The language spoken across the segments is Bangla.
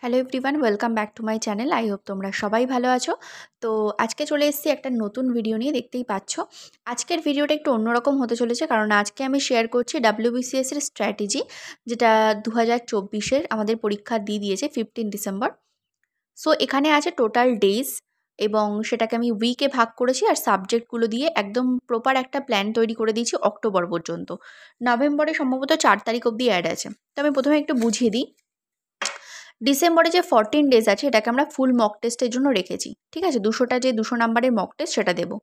Hello everyone, welcome back to my channel. I hope তোমরা সবাই ভালো আছো। তো আজকে চলে এসেছি একটা নতুন ভিডিও নিয়ে, দেখতেই পাচ্ছ। আজকের ভিডিওটা একটু অন্যরকম হতে চলেছে, কারণ আজকে আমি শেয়ার করছি WBCS এর স্ট্র্যাটেজি, যেটা 2024-এর আমাদের পরীক্ষা দিয়ে দিয়েছে 15 ডিসেম্বর। সো এখানে আছে টোটাল ডেজ, এবং সেটাকে আমি উইকে ভাগ করেছি আর সাবজেক্টগুলো দিয়ে একদম প্রপার একটা প্ল্যান তৈরি করে দিয়েছি অক্টোবর পর্যন্ত। নভেম্বরে সম্ভবত 4 তারিখ অবধি অ্যাড আছে। তো আমি প্রথমে একটু বুঝিয়ে দিই। ডিসেম্বরে যে 14 ডেজ আছে, এটাকে আমরা ফুল মক টেস্টের জন্য রেখেছি। ঠিক আছে, 200টা যে 200 নাম্বারের মক টেস্ট সেটা দেবো।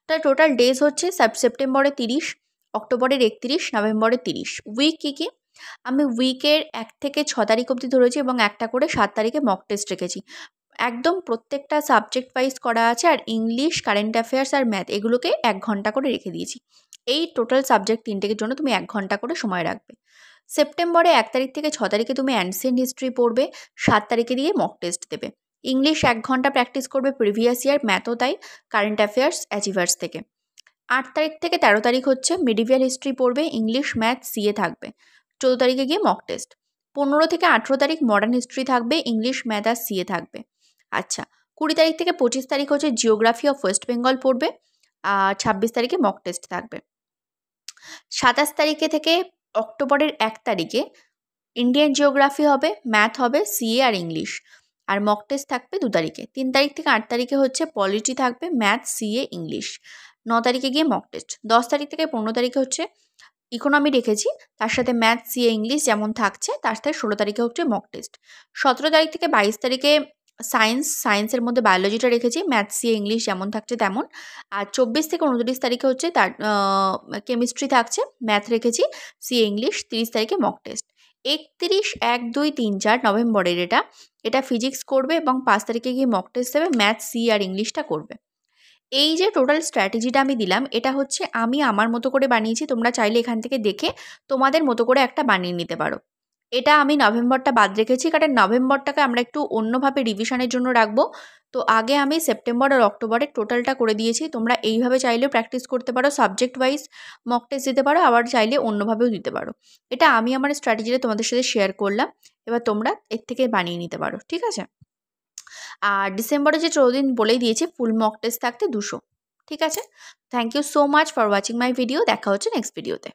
তার টোটাল ডেজ হচ্ছে সেপ্টেম্বরে 30, অক্টোবরের 31, নভেম্বরে 30। উইক কী কী? আমি উইকের 1 থেকে 6 তারিখ অবধি ধরেছি, এবং একটা করে 7 তারিখে মক টেস্ট রেখেছি। একদম প্রত্যেকটা সাবজেক্ট ওয়াইজ করা আছে, আর ইংলিশ, কারেন্ট অ্যাফেয়ার্স আর ম্যাথ এগুলোকে 1 ঘন্টা করে রেখে দিয়েছি। এই টোটাল সাবজেক্ট 3টের জন্য তুমি 1 ঘন্টা করে সময় রাখবে। সেপ্টেম্বরে 1 তারিখ থেকে 6 তারিখে তুমি অ্যানসিয়েন্ট হিস্ট্রি পড়বে, 7 তারিখে দিয়ে মক টেস্ট দেবে। ইংলিশ 1 ঘন্টা প্র্যাকটিস করবে প্রিভিয়াস ইয়ার, ম্যাথও তাই, কারেন্ট অ্যাফেয়ার্স, অ্যাচিভার্স থেকে। 8 তারিখ থেকে 13 তারিখ হচ্ছে মিডিভিয়াল হিস্ট্রি পড়বে, ইংলিশ, ম্যাথ, সিএ থাকবে। 14 তারিখে গিয়ে মক টেস্ট। 15 থেকে 18 তারিখ মডার্ন হিস্ট্রি থাকবে, ইংলিশ, ম্যাথ আর সিএ থাকবে। আচ্ছা, 20 তারিখ থেকে 25 তারিখ হচ্ছে জিওগ্রাফি অফ ওয়েস্ট বেঙ্গল পড়বে, আর 26 তারিখে মক টেস্ট থাকবে। 27 তারিখে থেকে অক্টোবরের 1 তারিখে ইন্ডিয়ান জিওগ্রাফি হবে, ম্যাথ হবে, সিএ আর ইংলিশ, আর মক টেস্ট থাকবে 2 তারিখে। 3 তারিখ থেকে 8 তারিখে হচ্ছে পলিটি থাকবে, ম্যাথ, সিএ, ইংলিশ। 9 তারিখে গিয়ে মক টেস্ট। 10 তারিখ থেকে 15 তারিখে হচ্ছে ইকোনমি রেখেছি, তার সাথে ম্যাথ, সিএ, ইংলিশ যেমন থাকছে, তার সাথে 16 তারিখে হচ্ছে মক টেস্ট। 17 তারিখ থেকে 22 তারিখে সায়েন্সের মধ্যে বায়োলজিটা রেখেছি, ম্যাথ, সিএ, ইংলিশ যেমন থাকছে তেমন। আর 24 থেকে 29 তারিখে হচ্ছে তার কেমিস্ট্রি থাকছে, ম্যাথ রেখেছি, সিএ, ইংলিশ। 30 তারিখে মক টেস্ট। 31, 1, 2, 3, 4 নভেম্বরের এটা ফিজিক্স করবে, এবং 5 তারিখে গিয়ে মক টেস্ট দেবে, ম্যাথ, সি আর ইংলিশটা করবে। এই যে টোটাল স্ট্র্যাটেজিটা আমি দিলাম, এটা হচ্ছে আমি আমার মতো করে বানিয়েছি। তোমরা চাইলে এখান থেকে দেখে তোমাদের মতো করে একটা বানিয়ে নিতে পারো। এটা আমি নভেম্বরটা বাদ রেখেছি, কারণ নভেম্বরটাকে আমরা একটু অন্যভাবে রিভিশনের জন্য রাখবো। তো আগে আমি সেপ্টেম্বর আর অক্টোবরের টোটালটা করে দিয়েছি। তোমরা এইভাবে চাইলেও প্র্যাকটিস করতে পারো, সাবজেক্ট ওয়াইজ মক টেস্ট দিতে পারো, আবার চাইলে অন্যভাবেও দিতে পারো। এটা আমি আমার স্ট্র্যাটেজিটা তোমাদের সাথে শেয়ার করলাম। এবার তোমরা এর থেকে বানিয়ে নিতে পারো, ঠিক আছে? আর ডিসেম্বরে যে 14 দিন বলেই দিয়েছি, ফুল মক টেস্ট থাকতে 200। ঠিক আছে? Thank you so much for watching my video. দেখা হচ্ছে নেক্সট ভিডিওতে।